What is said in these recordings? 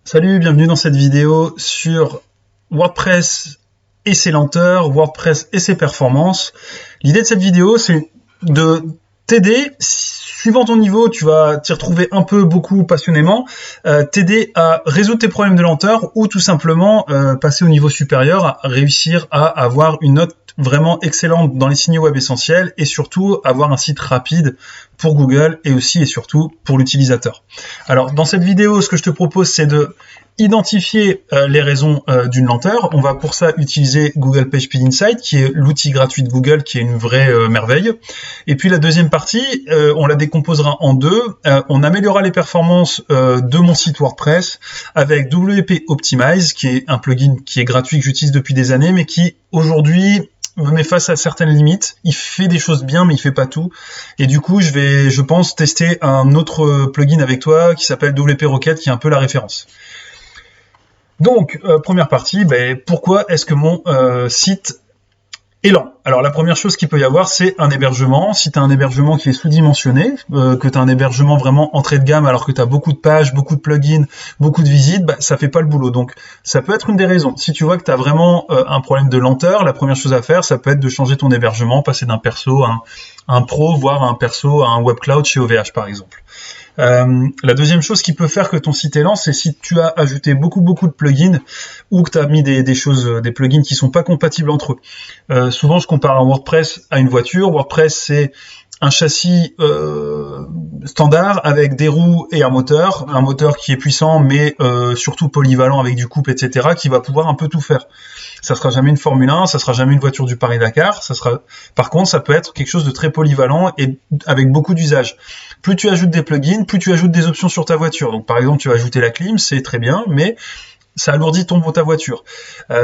Salut, bienvenue dans cette vidéo sur WordPress et ses lenteurs, WordPress et ses performances. L'idée de cette vidéo, c'est de t'aider, suivant ton niveau, tu vas t'y retrouver un peu, beaucoup, passionnément, t'aider à résoudre tes problèmes de lenteur ou tout simplement passer au niveau supérieur, à réussir à avoir une note vraiment excellente dans les signaux web essentiels et surtout avoir un site rapide pour Google et aussi et surtout pour l'utilisateur. Alors dans cette vidéo, ce que je te propose, c'est de identifier les raisons d'une lenteur. On va pour ça utiliser Google PageSpeed Insight, qui est l'outil gratuit de Google, qui est une vraie merveille. Et puis la deuxième partie, on la décomposera en deux. On améliorera les performances de mon site WordPress avec WP Optimize, qui est un plugin qui est gratuit, que j'utilise depuis des années, mais qui aujourd'hui me met face à certaines limites. Il fait des choses bien, mais il fait pas tout. Et du coup, je pense, tester un autre plugin avec toi qui s'appelle WP Rocket, qui est un peu la référence. Donc, première partie, pourquoi est-ce que mon site est lent? Alors, la première chose qu'il peut y avoir, c'est un hébergement. Si tu as un hébergement qui est sous-dimensionné, que tu as un hébergement vraiment entrée de gamme, alors que tu as beaucoup de pages, beaucoup de plugins, beaucoup de visites, ça fait pas le boulot. Donc, ça peut être une des raisons. Si tu vois que tu as vraiment un problème de lenteur, la première chose à faire, ça peut être de changer ton hébergement, passer d'un perso à un pro, voire un perso à un web cloud chez OVH, par exemple. La deuxième chose qui peut faire que ton site est lent, c'est si tu as ajouté beaucoup de plugins ou que tu as mis des plugins qui sont pas compatibles entre eux. Souvent, je compare un WordPress à une voiture. WordPress, c'est un châssis standard avec des roues et un moteur qui est puissant mais surtout polyvalent avec du couple, etc., qui va pouvoir un peu tout faire. Ça sera jamais une Formule 1, ça sera jamais une voiture du Paris-Dakar. Par contre, ça peut être quelque chose de très polyvalent et avec beaucoup d'usages. Plus tu ajoutes des plugins, plus tu ajoutes des options sur ta voiture. Donc, par exemple, tu vas ajouter la clim, c'est très bien, mais ça alourdit ta voiture.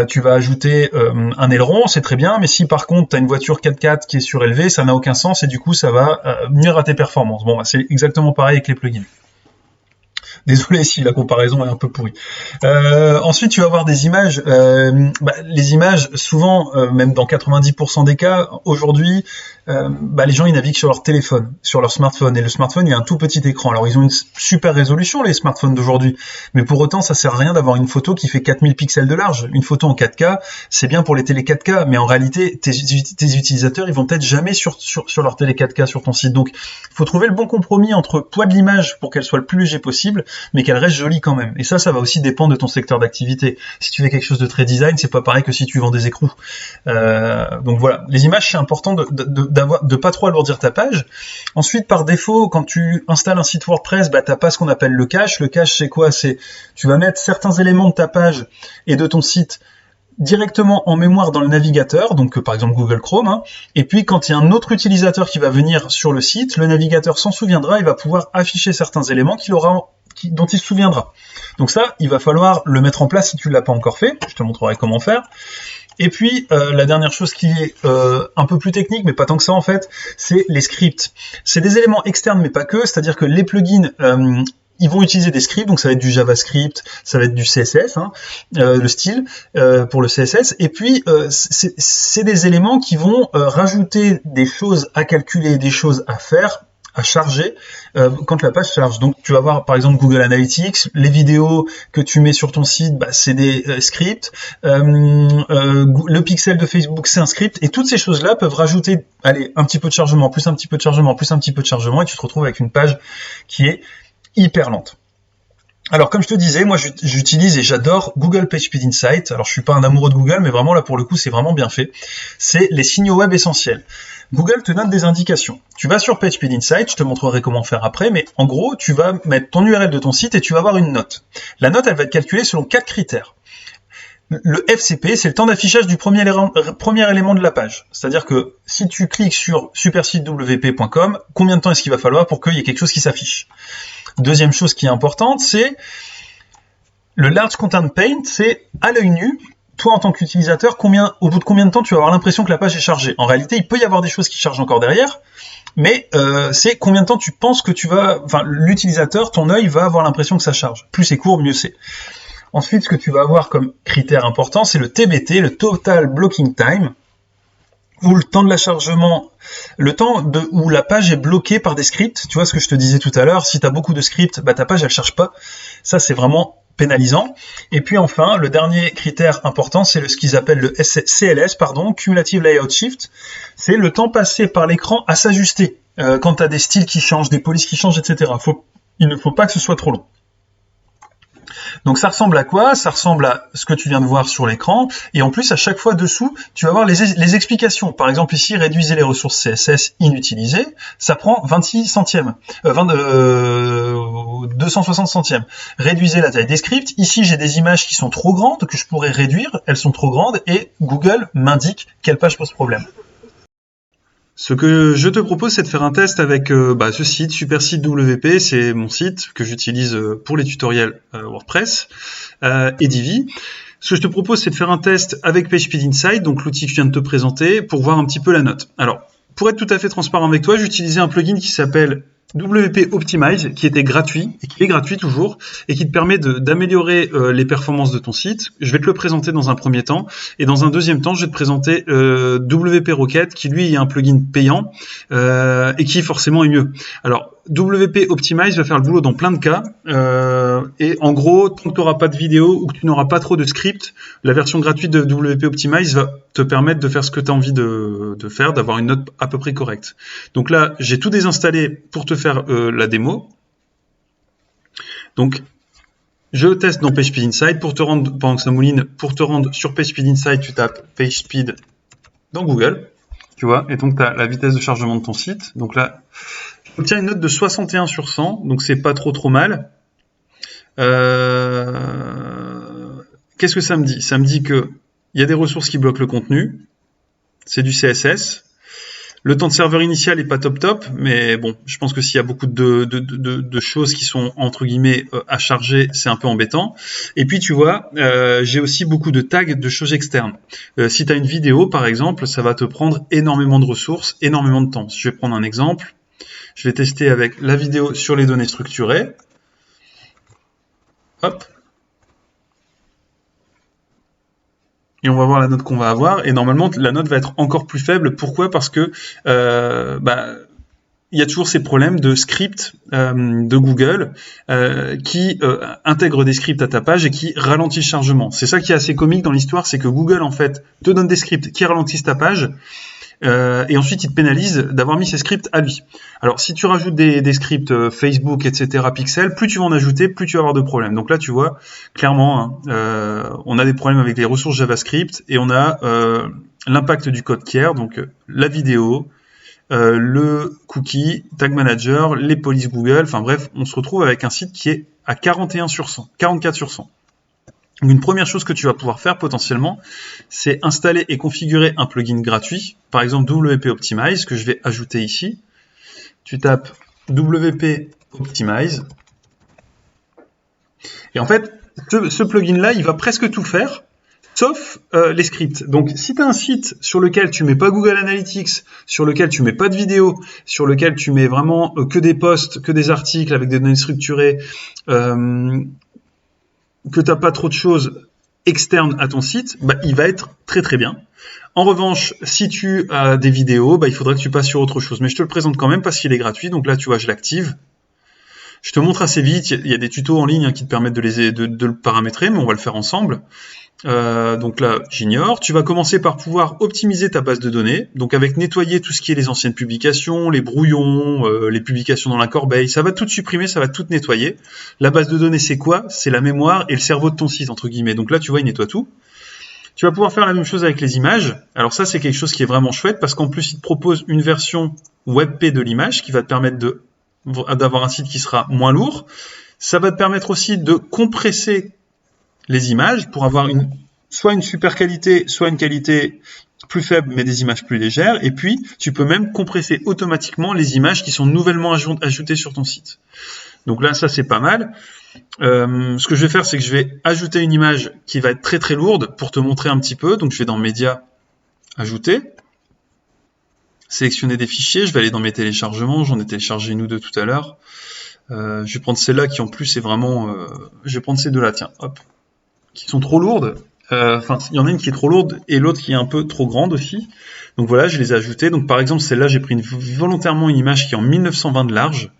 Tu vas ajouter un aileron, c'est très bien, mais si par contre tu as une voiture 4x4 qui est surélevée, ça n'a aucun sens et du coup ça va nuire à tes performances. Bon, c'est exactement pareil avec les plugins. Désolé si la comparaison est un peu pourrie. Ensuite, tu vas avoir des images. Les images, souvent, même dans 90% des cas, aujourd'hui, les gens ils naviguent sur leur téléphone, sur leur smartphone. Et le smartphone, il y a un tout petit écran. Alors, ils ont une super résolution, les smartphones d'aujourd'hui. Mais pour autant, ça sert à rien d'avoir une photo qui fait 4000 pixels de large. Une photo en 4K, c'est bien pour les télé 4K. Mais en réalité, tes utilisateurs, ils vont peut-être jamais sur leur télé 4K sur ton site. Donc, il faut trouver le bon compromis entre poids de l'image pour qu'elle soit le plus léger possible, mais qu'elle reste jolie quand même. Et ça va aussi dépendre de ton secteur d'activité. Si tu fais quelque chose de très design, c'est pas pareil que si tu vends des écrous. Donc voilà, les images, c'est important de pas trop alourdir ta page. Ensuite, par défaut, quand tu installes un site WordPress, t'as pas ce qu'on appelle le cache. Le cache, c'est quoi? C'est tu vas mettre certains éléments de ta page et de ton site directement en mémoire dans le navigateur, donc par exemple Google Chrome, et puis quand il y a un autre utilisateur qui va venir sur le site, le navigateur s'en souviendra, il va pouvoir afficher certains éléments dont il se souviendra. Donc ça, il va falloir le mettre en place si tu ne l'as pas encore fait, je te montrerai comment faire. Et puis, la dernière chose qui est un peu plus technique, mais pas tant que ça en fait, c'est les scripts. C'est des éléments externes, mais pas que, c'est-à-dire que les plugins ils vont utiliser des scripts, donc ça va être du JavaScript, ça va être du CSS, le style pour le CSS, et puis c'est des éléments qui vont rajouter des choses à calculer, des choses à faire, à charger quand la page charge. Donc tu vas voir par exemple Google Analytics, les vidéos que tu mets sur ton site, c'est des scripts, le pixel de Facebook c'est un script, et toutes ces choses-là peuvent rajouter un petit peu de chargement, plus un petit peu de chargement, plus un petit peu de chargement, et tu te retrouves avec une page qui est hyper lente. Alors comme je te disais, moi j'utilise et j'adore Google PageSpeed Insight. Alors je suis pas un amoureux de Google, mais vraiment là pour le coup c'est vraiment bien fait. C'est les signaux web essentiels. Google te donne des indications. Tu vas sur PageSpeed Insight, je te montrerai comment faire après, mais en gros tu vas mettre ton URL de ton site et tu vas avoir une note. La note elle va être calculée selon 4 critères. Le FCP, c'est le temps d'affichage du premier élément de la page. C'est-à-dire que si tu cliques sur supersitewp.com, combien de temps est-ce qu'il va falloir pour qu'il y ait quelque chose qui s'affiche? Deuxième chose qui est importante, c'est le Large Content Paint, c'est à l'œil nu, toi en tant qu'utilisateur, au bout de combien de temps tu vas avoir l'impression que la page est chargée. En réalité, il peut y avoir des choses qui chargent encore derrière, mais c'est combien de temps tu penses que l'utilisateur, ton œil va avoir l'impression que ça charge. Plus c'est court, mieux c'est. Ensuite, ce que tu vas avoir comme critère important, c'est le TBT, le Total Blocking Time, ou le temps de la chargement, le temps où la page est bloquée par des scripts. Tu vois ce que je te disais tout à l'heure, si tu as beaucoup de scripts, ta page elle charge pas. Ça c'est vraiment pénalisant. Et puis enfin, le dernier critère important, c'est ce qu'ils appellent le CLS, Cumulative Layout Shift. C'est le temps passé par l'écran à s'ajuster. Quand tu as des styles qui changent, des polices qui changent, etc. Il ne faut pas que ce soit trop long. Donc ça ressemble à quoi? Ça ressemble à ce que tu viens de voir sur l'écran, et en plus à chaque fois dessous, tu vas voir les explications. Par exemple ici, réduisez les ressources CSS inutilisées, ça prend 26 centièmes, 260 centièmes. Réduisez la taille des scripts, ici j'ai des images qui sont trop grandes, que je pourrais réduire, elles sont trop grandes, et Google m'indique quelle page pose problème. Ce que je te propose, c'est de faire un test avec ce site, Supersite WP, c'est mon site que j'utilise pour les tutoriels WordPress et Divi. Ce que je te propose, c'est de faire un test avec PageSpeed Insight, donc l'outil que je viens de te présenter, pour voir un petit peu la note. Alors, pour être tout à fait transparent avec toi, j'utilisais un plugin qui s'appelle WP Optimize, qui était gratuit, et qui est gratuit toujours, et qui te permet d'améliorer les performances de ton site. Je vais te le présenter dans un premier temps, et dans un deuxième temps, je vais te présenter WP Rocket, qui lui est un plugin payant, et qui forcément est mieux. Alors, WP Optimize va faire le boulot dans plein de cas, et en gros, tant que tu n'auras pas de vidéo ou que tu n'auras pas trop de script, la version gratuite de WP Optimize va te permettre de faire ce que tu as envie de faire, d'avoir une note à peu près correcte. Donc là, j'ai tout désinstallé pour te faire la démo. Donc, je teste dans PageSpeed Insight pour te rendre, pendant que ça mouline, pour te rendre sur PageSpeed Insight, tu tapes PageSpeed dans Google, tu vois, et donc tu as la vitesse de chargement de ton site. Donc là, j'obtiens une note de 61 sur 100, donc c'est pas trop mal. Qu'est-ce que ça me dit? Ça me dit que il y a des ressources qui bloquent le contenu, c'est du CSS. Le temps de serveur initial est pas top, mais bon, je pense que s'il y a beaucoup de choses qui sont entre guillemets à charger, c'est un peu embêtant. Et puis tu vois, j'ai aussi beaucoup de tags de choses externes. Si tu as une vidéo par exemple, ça va te prendre énormément de ressources, énormément de temps. Je vais prendre un exemple. Je vais tester avec la vidéo sur les données structurées. Hop. Et on va voir la note qu'on va avoir. Et normalement, la note va être encore plus faible. Pourquoi? Parce que il y a toujours ces problèmes de script de Google qui intègre des scripts à ta page et qui ralentit le chargement. C'est ça qui est assez comique dans l'histoire, c'est que Google en fait te donne des scripts qui ralentissent ta page. Et ensuite, il te pénalise d'avoir mis ces scripts à lui. Alors, si tu rajoutes des scripts Facebook, etc., Pixel, plus tu vas en ajouter, plus tu vas avoir de problèmes. Donc là, tu vois, clairement, on a des problèmes avec les ressources JavaScript et on a l'impact du code tiers, donc la vidéo, le cookie, tag manager, les polices Google, enfin bref, on se retrouve avec un site qui est à 41 sur 100, 44 sur 100. Une première chose que tu vas pouvoir faire potentiellement, c'est installer et configurer un plugin gratuit, par exemple WP Optimize, que je vais ajouter ici. Tu tapes WP Optimize. Et en fait, ce plugin-là, il va presque tout faire, sauf les scripts. Donc, si tu as un site sur lequel tu mets pas Google Analytics, sur lequel tu mets pas de vidéo, sur lequel tu mets vraiment que des posts, que des articles avec des données structurées, que tu n'as pas trop de choses externes à ton site, il va être très bien. En revanche, si tu as des vidéos, il faudra que tu passes sur autre chose. Mais je te le présente quand même parce qu'il est gratuit. Donc là, tu vois, je l'active. Je te montre assez vite. Il y a des tutos en ligne qui te permettent de le paramétrer, mais on va le faire ensemble. Donc là, j'ignore. Tu vas commencer par pouvoir optimiser ta base de données. Donc avec nettoyer tout ce qui est les anciennes publications, les brouillons, les publications dans la corbeille. Ça va tout supprimer, ça va tout nettoyer. La base de données, c'est quoi? C'est la mémoire et le cerveau de ton site, entre guillemets. Donc là, tu vois, il nettoie tout. Tu vas pouvoir faire la même chose avec les images. Alors ça, c'est quelque chose qui est vraiment chouette parce qu'en plus, il te propose une version WebP de l'image qui va te permettre d'avoir un site qui sera moins lourd. Ça va te permettre aussi de compresser les images pour avoir soit une super qualité, soit une qualité plus faible mais des images plus légères. Et puis, tu peux même compresser automatiquement les images qui sont nouvellement ajoutées sur ton site. Donc là, ça c'est pas mal. Ce que je vais faire, c'est que je vais ajouter une image qui va être très lourde pour te montrer un petit peu. Donc je vais dans Médias, Ajouter, sélectionner des fichiers. Je vais aller dans mes téléchargements. J'en ai téléchargé une ou deux tout à l'heure. Je vais prendre celle-là qui en plus est vraiment... je vais prendre ces deux-là, tiens, hop, qui sont trop lourdes. Enfin, il y en a une qui est trop lourde et l'autre qui est un peu trop grande aussi. Donc voilà, je les ai ajoutées. Donc par exemple, celle-là, j'ai pris volontairement une image qui est en 1920 de large.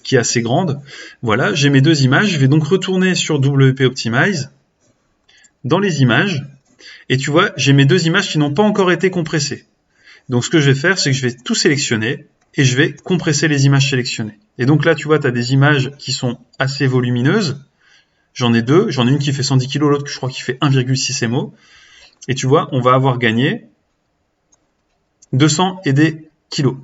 qui est assez grande. Voilà, j'ai mes deux images. Je vais donc retourner sur WP Optimize, dans les images, et tu vois, j'ai mes deux images qui n'ont pas encore été compressées. Donc ce que je vais faire, c'est que je vais tout sélectionner, et je vais compresser les images sélectionnées. Et donc là, tu vois, tu as des images qui sont assez volumineuses. J'en ai deux, j'en ai une qui fait 110 kg, l'autre je crois qui fait 1,6 MO. Et tu vois, on va avoir gagné 200 et des kilos.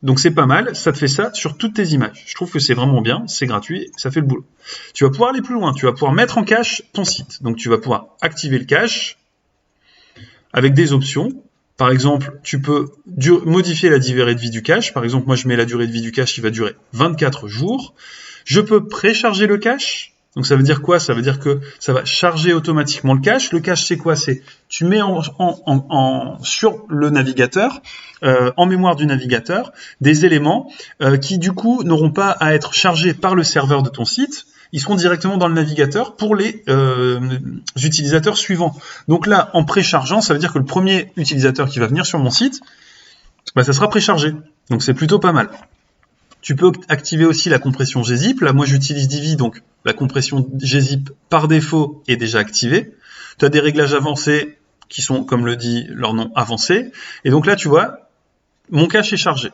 Donc c'est pas mal, ça te fait ça sur toutes tes images. Je trouve que c'est vraiment bien, c'est gratuit, ça fait le boulot. Tu vas pouvoir aller plus loin, tu vas pouvoir mettre en cache ton site. Donc tu vas pouvoir activer le cache avec des options. Par exemple, tu peux modifier la durée de vie du cache. Par exemple, moi je mets la durée de vie du cache qui va durer 24 jours. Je peux précharger le cache. Donc ça veut dire quoi? Ça veut dire que ça va charger automatiquement le cache. Le cache, c'est quoi? C'est tu mets sur le navigateur, en mémoire du navigateur, des éléments qui du coup n'auront pas à être chargés par le serveur de ton site. Ils seront directement dans le navigateur pour les utilisateurs suivants. Donc là, en préchargeant, ça veut dire que le premier utilisateur qui va venir sur mon site, bah, ça sera préchargé. Donc c'est plutôt pas mal. Tu peux activer aussi la compression gzip. Là, moi, j'utilise Divi, donc la compression gzip par défaut est déjà activée. Tu as des réglages avancés qui sont, comme le dit leur nom, avancés. Et donc là, tu vois, mon cache est chargé.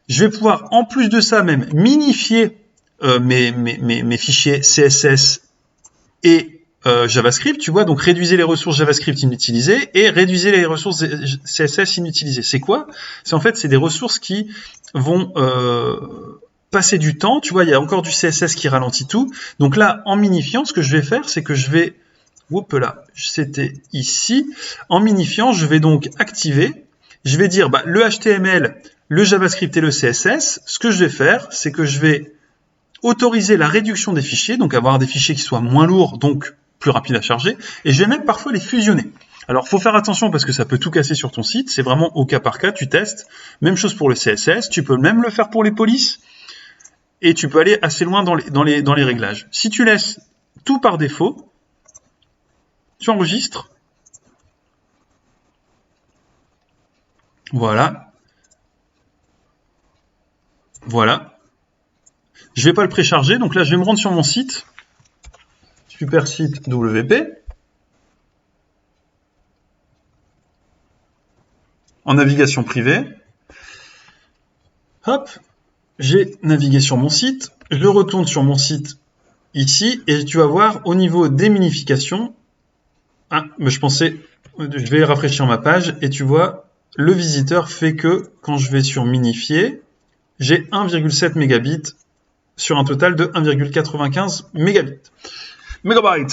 Je vais pouvoir, en plus de ça, même minifier mes fichiers CSS et JavaScript, tu vois, donc réduisez les ressources JavaScript inutilisées et réduisez les ressources CSS inutilisées. C'est quoi? C'est en fait, c'est des ressources qui vont passer du temps. Tu vois, il y a encore du CSS qui ralentit tout. Donc là, en minifiant, ce que je vais faire, c'est que je vais... Oups là, c'était ici. En minifiant, je vais donc activer. Je vais dire le HTML, le JavaScript et le CSS. Ce que je vais faire, c'est que je vais autoriser la réduction des fichiers, donc avoir des fichiers qui soient moins lourds, donc plus rapides à charger, et je vais même parfois les fusionner. Alors, faut faire attention parce que ça peut tout casser sur ton site, c'est vraiment au cas par cas, tu testes. Même chose pour le CSS, tu peux même le faire pour les polices, et tu peux aller assez loin dans les réglages. Si tu laisses tout par défaut, tu enregistres. Voilà. Voilà. Je vais pas le précharger, donc là je vais me rendre sur mon site, super site WP, en navigation privée. Hop, j'ai navigué sur mon site, je retourne sur mon site ici, et tu vas voir au niveau des minifications, mais je vais rafraîchir ma page, et tu vois, le visiteur fait que quand je vais sur minifier, j'ai 1,7 mégabits sur un total de 1,95 mégabytes.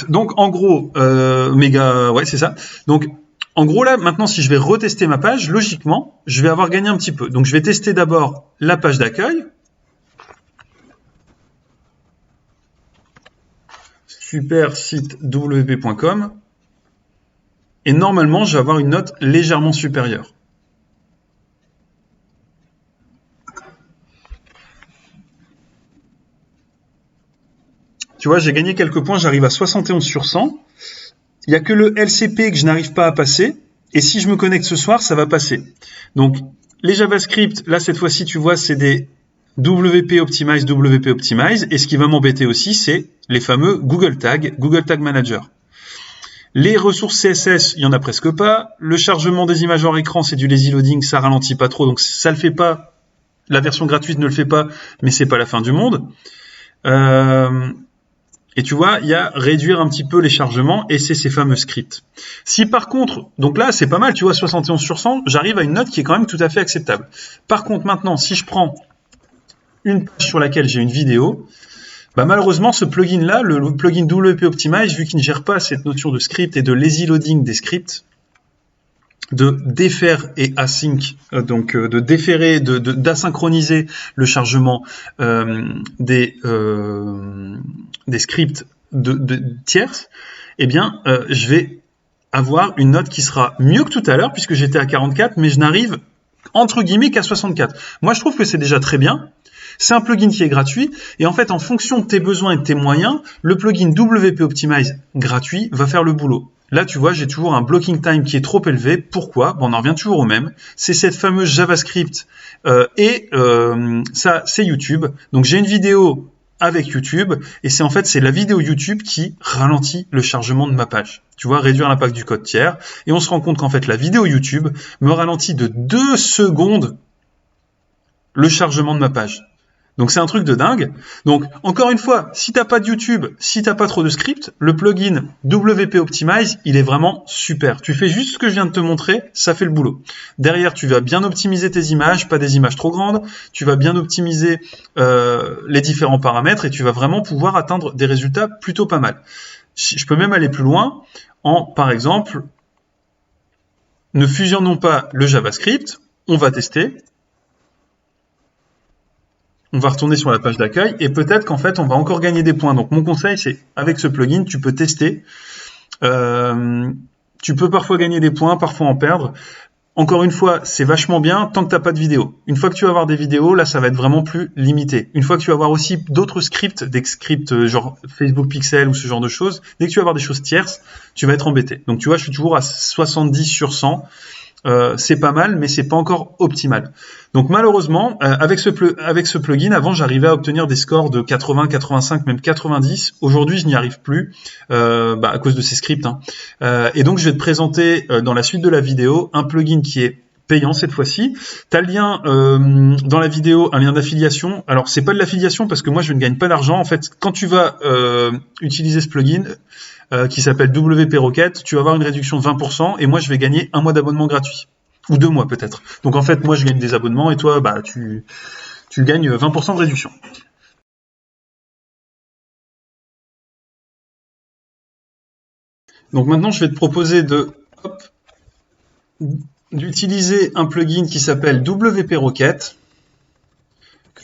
Donc en gros, ouais c'est ça. Donc en gros là, maintenant si je vais retester ma page, logiquement, je vais avoir gagné un petit peu. Donc je vais tester d'abord la page d'accueil. Super site wp.com. Et normalement, je vais avoir une note légèrement supérieure. Tu vois, j'ai gagné quelques points, j'arrive à 71 sur 100. Il n'y a que le LCP que je n'arrive pas à passer. Et si je me connecte ce soir, ça va passer. Donc, les JavaScript, là, cette fois-ci, tu vois, c'est des WP Optimize. Et ce qui va m'embêter aussi, c'est les fameux Google Tag Manager. Les ressources CSS, il n'y en a presque pas. Le chargement des images hors écran, c'est du lazy loading, ça ralentit pas trop. Donc, ça le fait pas. La version gratuite ne le fait pas, mais c'est pas la fin du monde. Et tu vois, il y a réduire un petit peu les chargements, et c'est ces fameux scripts. Si par contre, donc là, c'est pas mal, tu vois, 71 sur 100, j'arrive à une note qui est quand même tout à fait acceptable. Par contre, maintenant, si je prends une page sur laquelle j'ai une vidéo, malheureusement, ce plugin-là, le plugin WP Optimize, vu qu'il ne gère pas cette notion de script et de lazy loading des scripts, de défaire et async, donc de déférer, d'asynchroniser le chargement des scripts de tierces, eh bien, je vais avoir une note qui sera mieux que tout à l'heure, puisque j'étais à 44, mais je n'arrive, entre guillemets, qu'à 64. Moi, je trouve que c'est déjà très bien. C'est un plugin qui est gratuit, et en fait, en fonction de tes besoins et de tes moyens, le plugin WP Optimize gratuit va faire le boulot. là tu vois j'ai toujours un blocking time qui est trop élevé. Pourquoi? Bon, on en revient toujours au même. C'est cette fameuse JavaScript ça c'est YouTube. Donc j'ai une vidéo avec YouTube et c'est la vidéo YouTube qui ralentit le chargement de ma page. Tu vois, réduire l'impact du code tiers. Et on se rend compte qu'en fait la vidéo YouTube me ralentit de 2 secondes le chargement de ma page. Donc c'est un truc de dingue. Donc encore une fois, si t'as pas de YouTube, si t'as pas trop de script, le plugin WP Optimize, il est vraiment super. Tu fais juste ce que je viens de te montrer, ça fait le boulot. Derrière, tu vas bien optimiser tes images, pas des images trop grandes. Tu vas bien optimiser les différents paramètres et tu vas vraiment pouvoir atteindre des résultats plutôt pas mal. Je peux même aller plus loin en, par exemple, ne fusionnons pas le JavaScript. On va tester. On va retourner sur la page d'accueil et peut-être qu'en fait, on va encore gagner des points. Donc, mon conseil, c'est avec ce plugin, tu peux tester. Tu peux parfois gagner des points, parfois en perdre. Encore une fois, c'est vachement bien tant que tu n'as pas de vidéo. Une fois que tu vas avoir des vidéos, là, ça va être vraiment plus limité. Une fois que tu vas avoir aussi d'autres scripts, des scripts genre Facebook Pixel ou ce genre de choses, dès que tu vas avoir des choses tierces, tu vas être embêté. Donc, tu vois, je suis toujours à 70 sur 100. C'est pas mal, mais c'est pas encore optimal. Donc malheureusement, avec ce plugin, avant j'arrivais à obtenir des scores de 80, 85, même 90. Aujourd'hui, je n'y arrive plus à cause de ces scripts. Et donc je vais te présenter dans la suite de la vidéo un plugin qui est payant cette fois-ci. Tu as le lien dans la vidéo, un lien d'affiliation. Alors c'est pas de l'affiliation parce que moi je ne gagne pas d'argent. En fait, quand tu vas utiliser ce plugin qui s'appelle WP Rocket, tu vas avoir une réduction de 20% et moi je vais gagner 1 mois d'abonnement gratuit. Ou 2 mois peut-être. Donc en fait, moi je gagne des abonnements et toi, tu gagnes 20% de réduction. Donc maintenant, je vais te proposer d'utiliser un plugin qui s'appelle WP Rocket,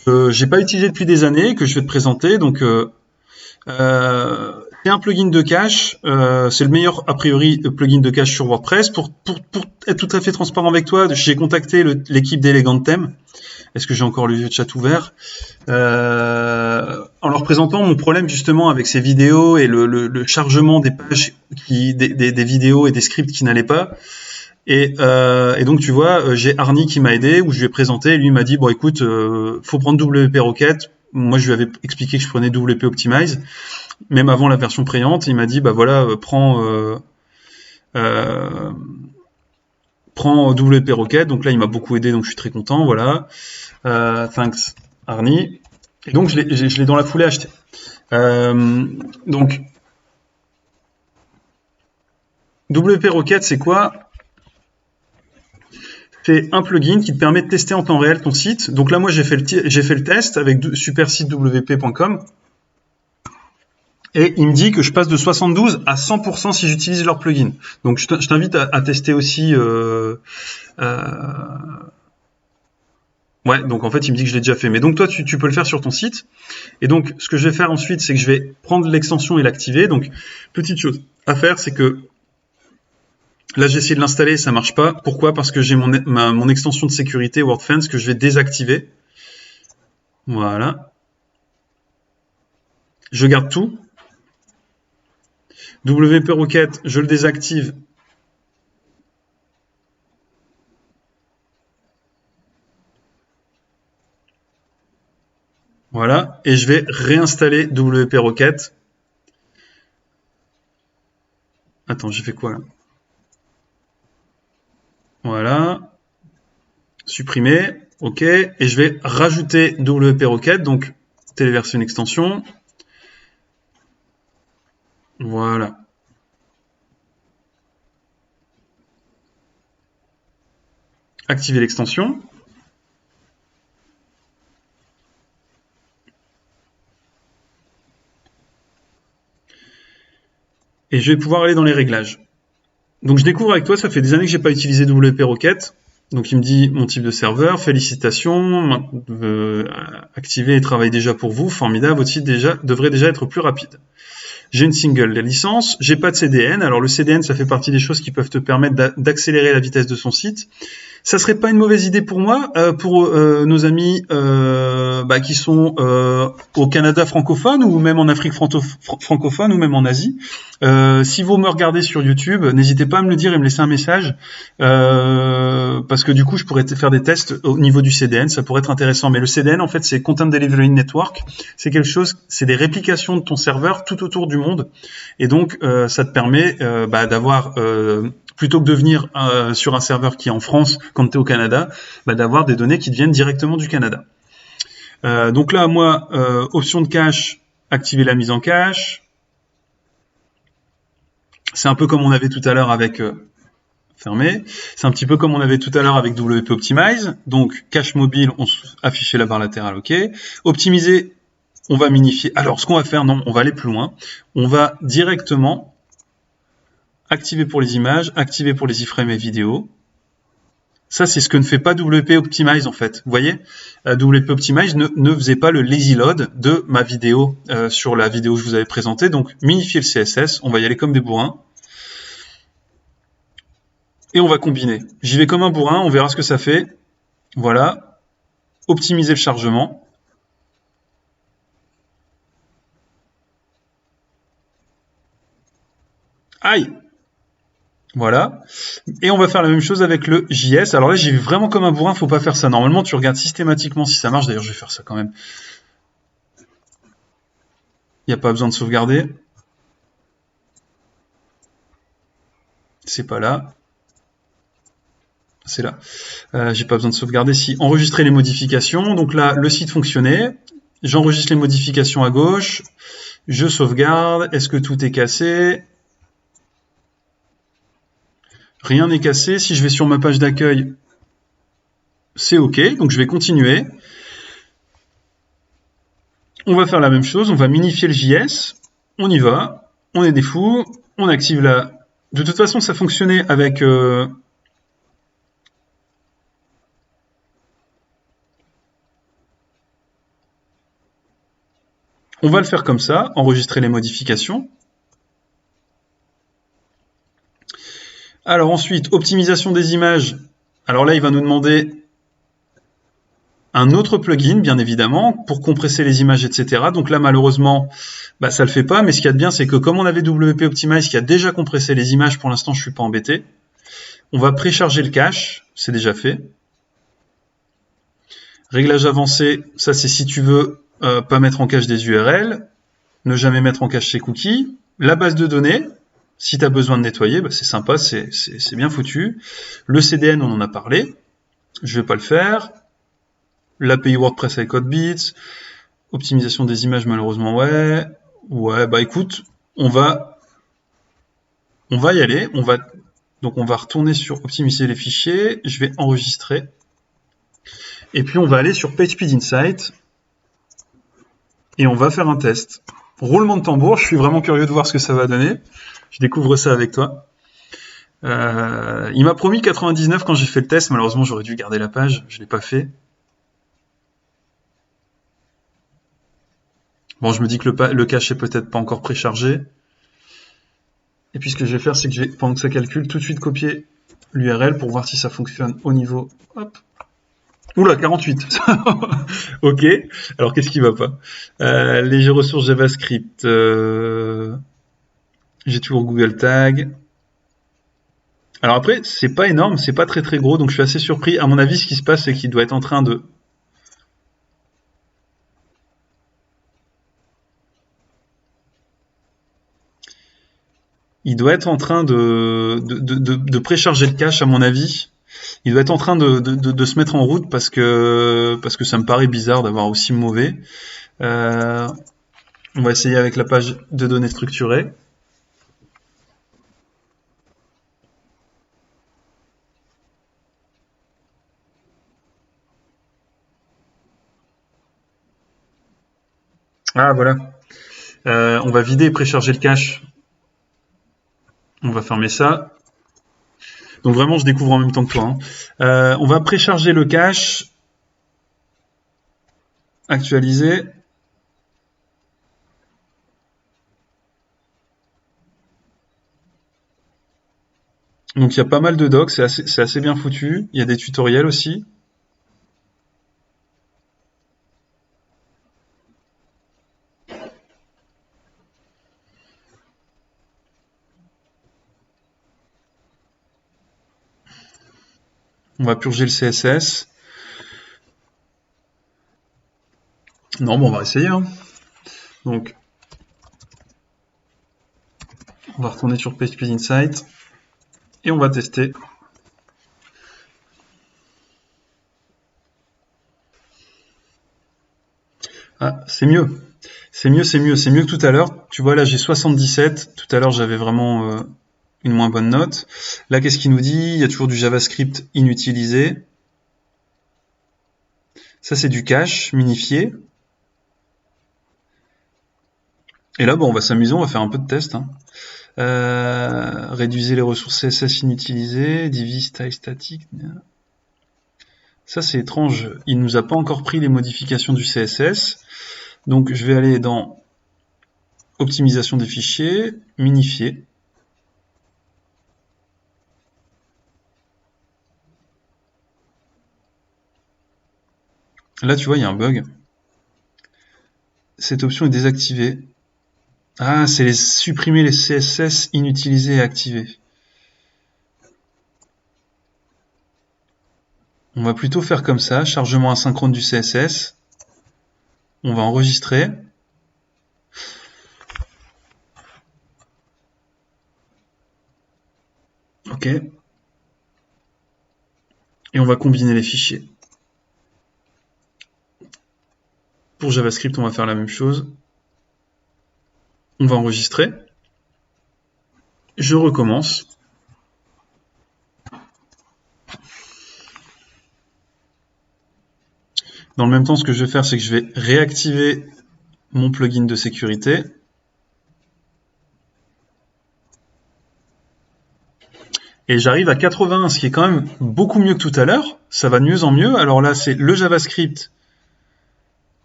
que j'ai pas utilisé depuis des années, que je vais te présenter. Donc c'est un plugin de cache, c'est le meilleur a priori plugin de cache sur WordPress. Pour être tout à fait transparent avec toi, j'ai contacté l'équipe d'Elegantem. Est-ce que j'ai encore le vieux chat ouvert en leur présentant mon problème justement avec ces vidéos et le chargement des pages des vidéos et des scripts qui n'allaient pas. Et donc tu vois, j'ai Arnie qui m'a aidé, où je lui ai présenté, et lui m'a dit bon écoute, faut prendre WP Rocket. Moi je lui avais expliqué que je prenais WP Optimize, même avant la version payante. Il m'a dit bah voilà, prends WP Rocket. Donc là il m'a beaucoup aidé, donc je suis très content. Voilà, thanks Arnie. Et donc je l'ai dans la foulée acheté. Donc WP Rocket c'est quoi? C'est un plugin qui te permet de tester en temps réel ton site. Donc là, moi, j'ai fait le test avec supersitewp.com. Et il me dit que je passe de 72 à 100% si j'utilise leur plugin. Donc je t'invite à tester aussi. Ouais, donc en fait, il me dit que je l'ai déjà fait. Mais donc toi, tu peux le faire sur ton site. Et donc, ce que je vais faire ensuite, c'est que je vais prendre l'extension et l'activer. Donc, petite chose à faire, c'est que là, j'ai essayé de l'installer, ça marche pas. Pourquoi? Parce que j'ai mon extension de sécurité WordFence que je vais désactiver. Voilà. Je garde tout. WP Rocket, je le désactive. Voilà. Et je vais réinstaller WP Rocket. Attends, j'ai fait quoi là? Voilà. Supprimer. OK. Et je vais rajouter WP Rocket. Donc, téléverser une extension. Voilà. Activer l'extension. Et je vais pouvoir aller dans les réglages. Donc je découvre avec toi, ça fait des années que j'ai pas utilisé WP Rocket. Donc il me dit mon type de serveur, félicitations, activé et travaille déjà pour vous, formidable, votre site devrait déjà être plus rapide. J'ai une single licence, j'ai pas de CDN. Alors le CDN, ça fait partie des choses qui peuvent te permettre d'accélérer la vitesse de son site. Ça serait pas une mauvaise idée pour moi, pour nos amis qui sont au Canada francophone ou même en Afrique francophone ou même en Asie. Si vous me regardez sur YouTube, n'hésitez pas à me le dire et me laisser un message parce que du coup je pourrais faire des tests au niveau du CDN, ça pourrait être intéressant. Mais le CDN en fait c'est Content Delivery Network, c'est quelque chose, c'est des réplications de ton serveur tout autour du monde et donc ça te permet d'avoir plutôt que de venir sur un serveur qui est en France quand tu es au Canada, d'avoir des données qui te viennent directement du Canada. Donc là, moi, option de cache, activer la mise en cache. C'est un peu comme on avait tout à l'heure avec fermé. C'est un petit peu comme on avait tout à l'heure avec WP Optimize. Donc cache mobile, on afficher la barre latérale, ok. Optimiser, on va minifier. Alors ce qu'on va faire, non, on va aller plus loin. On va directement activer pour les images, activer pour les iframes et vidéos. Ça, c'est ce que ne fait pas WP Optimize, en fait. Vous voyez, WP Optimize ne faisait pas le lazy load de ma vidéo sur la vidéo que je vous avais présentée. Donc, minifier le CSS. On va y aller comme des bourrins. Et on va combiner. J'y vais comme un bourrin. On verra ce que ça fait. Voilà. Optimiser le chargement. Aïe! Voilà. Et on va faire la même chose avec le JS. Alors là, j'y vais vraiment comme un bourrin, faut pas faire ça. Normalement, tu regardes systématiquement si ça marche. D'ailleurs, je vais faire ça quand même. Il n'y a pas besoin de sauvegarder. C'est pas là. C'est là. J'ai pas besoin de sauvegarder. Si enregistrer les modifications. Donc là, le site fonctionnait. J'enregistre les modifications à gauche. Je sauvegarde. Est-ce que tout est cassé? Rien n'est cassé. Si je vais sur ma page d'accueil, c'est OK. Donc je vais continuer. On va faire la même chose. On va minifier le JS. On y va. On est des fous. On active la... De toute façon, ça fonctionnait avec... On va le faire comme ça. Enregistrer les modifications. Alors ensuite, optimisation des images. Alors là, il va nous demander un autre plugin, bien évidemment, pour compresser les images, etc. Donc là, malheureusement, ça le fait pas. Mais ce qu'il y a de bien, c'est que comme on avait WP Optimize qui a déjà compressé les images, pour l'instant, je suis pas embêté. On va précharger le cache. C'est déjà fait. Réglage avancé, ça c'est si tu veux pas mettre en cache des URL, ne jamais mettre en cache ses cookies. La base de données, si tu as besoin de nettoyer, c'est sympa, c'est bien foutu. Le CDN, on en a parlé. Je vais pas le faire. L'API WordPress avec Hotbits. Optimisation des images, malheureusement, ouais. Ouais, écoute, on va y aller. Donc on va retourner sur optimiser les fichiers. Je vais enregistrer. Et puis on va aller sur PageSpeed Insight. Et on va faire un test. Roulement de tambour, je suis vraiment curieux de voir ce que ça va donner. Je découvre ça avec toi. Il m'a promis 99 quand j'ai fait le test. Malheureusement, j'aurais dû garder la page. Je ne l'ai pas fait. Bon, je me dis que le cache est peut-être pas encore préchargé. Et puis ce que je vais faire, c'est que je vais, pendant que ça calcule, tout de suite copier l'URL pour voir si ça fonctionne au niveau... Hop. Oula, 48. Ok. Alors, qu'est-ce qui va pas? Les ressources JavaScript. J'ai toujours Google Tag. Alors après, c'est pas énorme, c'est pas très très gros, donc je suis assez surpris. À mon avis, ce qui se passe, c'est qu'il doit être en train de... Il doit être en train de précharger le cache, à mon avis. Il doit être en train de se mettre en route parce que ça me paraît bizarre d'avoir aussi mauvais. On va essayer avec la page de données structurées. Ah voilà. On va vider et précharger le cache. On va fermer ça. Donc vraiment, je découvre en même temps que toi. On va précharger le cache. Actualiser. Donc il y a pas mal de docs, c'est assez bien foutu. Il y a des tutoriels aussi. On va purger le CSS. Non, bon, on va essayer. Hein. Donc, on va retourner sur PageSpeed Insight et on va tester. Ah, c'est mieux. C'est mieux que tout à l'heure. Tu vois, là, j'ai 77. Tout à l'heure, j'avais vraiment une moins bonne note. Là, qu'est-ce qu'il nous dit? Il y a toujours du JavaScript inutilisé. Ça, c'est du cache minifié. Et là, bon, on va s'amuser, on va faire un peu de test. Hein. Réduisez les ressources CSS inutilisées, divise style statique. Ça, c'est étrange. Il nous a pas encore pris les modifications du CSS. Donc, je vais aller dans optimisation des fichiers, minifier. Là, tu vois, il y a un bug. Cette option est désactivée. Ah, c'est supprimer les CSS inutilisés et activés. On va plutôt faire comme ça, chargement asynchrone du CSS. On va enregistrer. OK. Et on va combiner les fichiers. Pour JavaScript, on va faire la même chose. On va enregistrer. Je recommence. Dans le même temps, ce que je vais faire, c'est que je vais réactiver mon plugin de sécurité. Et j'arrive à 81, ce qui est quand même beaucoup mieux que tout à l'heure. Ça va de mieux en mieux. Alors là, c'est le JavaScript.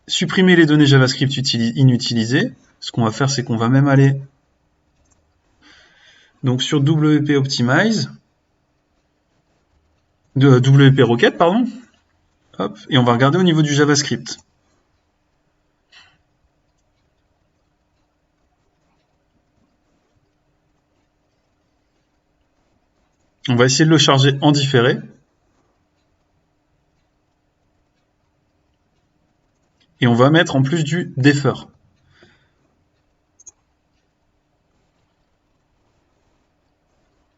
Supprimer les données JavaScript inutilisées. Ce qu'on va faire, c'est qu'on va même aller donc sur WP Optimize, de WP Rocket, pardon. Hop, et on va regarder au niveau du JavaScript. On va essayer de le charger en différé. Et on va mettre en plus du defer.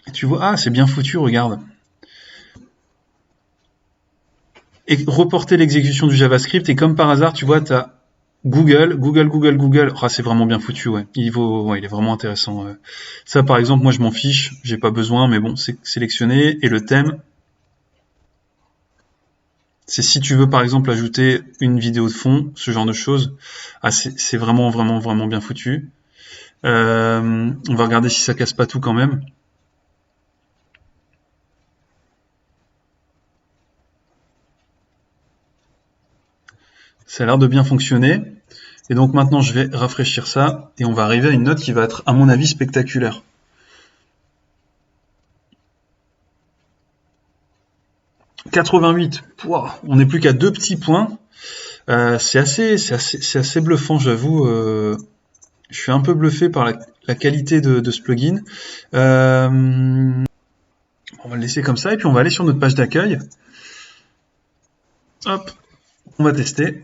Et tu vois, ah, c'est bien foutu, regarde. Et reporter l'exécution du JavaScript, et comme par hasard, tu vois, tu as Google. Ah, c'est vraiment bien foutu, ouais. Il est vraiment intéressant. Ça, par exemple, moi, je m'en fiche, j'ai pas besoin, mais bon, c'est sélectionné. Et le thème, c'est si tu veux, par exemple, ajouter une vidéo de fond, ce genre de choses. Ah, c'est vraiment bien foutu. On va regarder si ça casse pas tout quand même. Ça a l'air de bien fonctionner. Et donc maintenant, je vais rafraîchir ça et on va arriver à une note qui va être, à mon avis, spectaculaire. « 88 ». On n'est plus qu'à 2 petits points. C'est assez bluffant, j'avoue. Je suis un peu bluffé par la qualité de ce plugin. On va le laisser comme ça et puis on va aller sur notre page d'accueil. Hop, on va tester.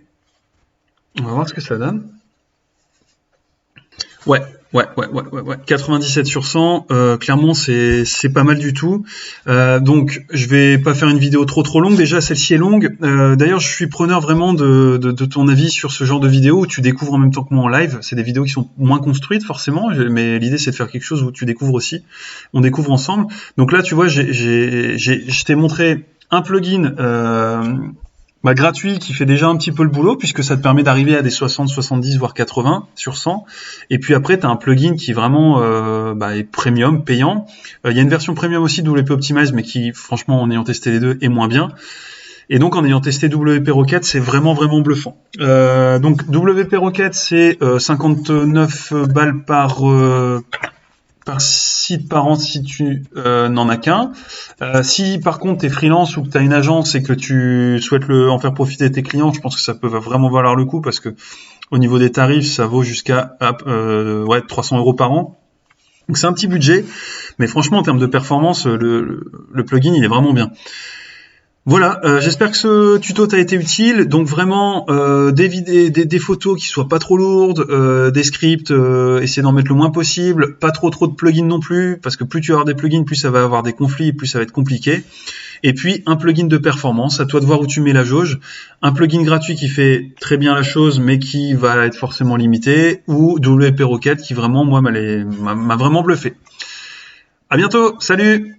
On va voir ce que ça donne. Ouais. 97 sur 100, clairement c'est pas mal du tout. Donc je vais pas faire une vidéo trop longue. Déjà celle-ci est longue. D'ailleurs je suis preneur vraiment de ton avis sur ce genre de vidéo où tu découvres en même temps que moi en live. C'est des vidéos qui sont moins construites forcément, mais l'idée c'est de faire quelque chose où tu découvres aussi. On découvre ensemble. Donc là tu vois, je t'ai montré un plugin gratuit qui fait déjà un petit peu le boulot puisque ça te permet d'arriver à des 60, 70 voire 80 sur 100. Et puis après tu as un plugin qui vraiment est premium, payant. Il y a une version premium aussi de WP Optimize mais qui franchement en ayant testé les deux est moins bien. Et donc en ayant testé WP Rocket, c'est vraiment bluffant. Donc WP Rocket c'est 59 balles par site par an si tu n'en as qu'un. Si par contre tu es freelance ou que tu as une agence et que tu souhaites en faire profiter tes clients, je pense que ça peut vraiment valoir le coup parce que au niveau des tarifs, ça vaut jusqu'à 300 € par an. Donc c'est un petit budget, mais franchement en termes de performance, le plugin il est vraiment bien. Voilà, j'espère que ce tuto t'a été utile. Donc vraiment, des photos qui soient pas trop lourdes, des scripts, essayer d'en mettre le moins possible, pas trop de plugins non plus, parce que plus tu vas avoir des plugins, plus ça va avoir des conflits, plus ça va être compliqué. Et puis un plugin de performance, à toi de voir où tu mets la jauge. Un plugin gratuit qui fait très bien la chose, mais qui va être forcément limité, ou WP Rocket qui vraiment, moi, m'a vraiment bluffé. À bientôt, salut!